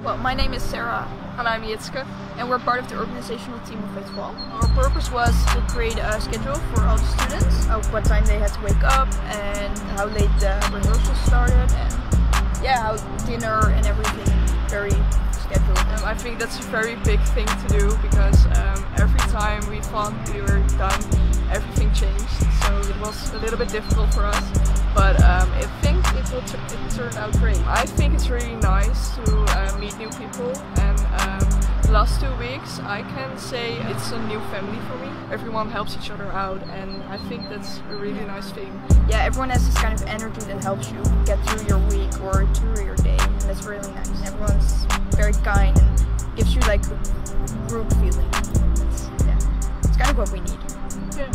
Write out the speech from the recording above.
Well, my name is Sara. And I'm Jitske. And we're part of the organizational team of Etoile. Our purpose was to create a schedule for all the students, of what time they had to wake up and how late the rehearsal started, and yeah, how dinner and everything, very scheduled. I think that's a very big thing to do because every time we thought we were done, everything changed. So it was a little bit difficult for us, but I think it turned out great. I think it's really nice to meet new people, and the last 2 weeks I can say it's a new family for me. Everyone helps each other out, and I think that's a really nice thing. Yeah, everyone has this kind of energy that helps you get through your week or through your day, and that's really nice. Everyone's very kind and gives you like a group feeling. It's kind of what we need. Yeah.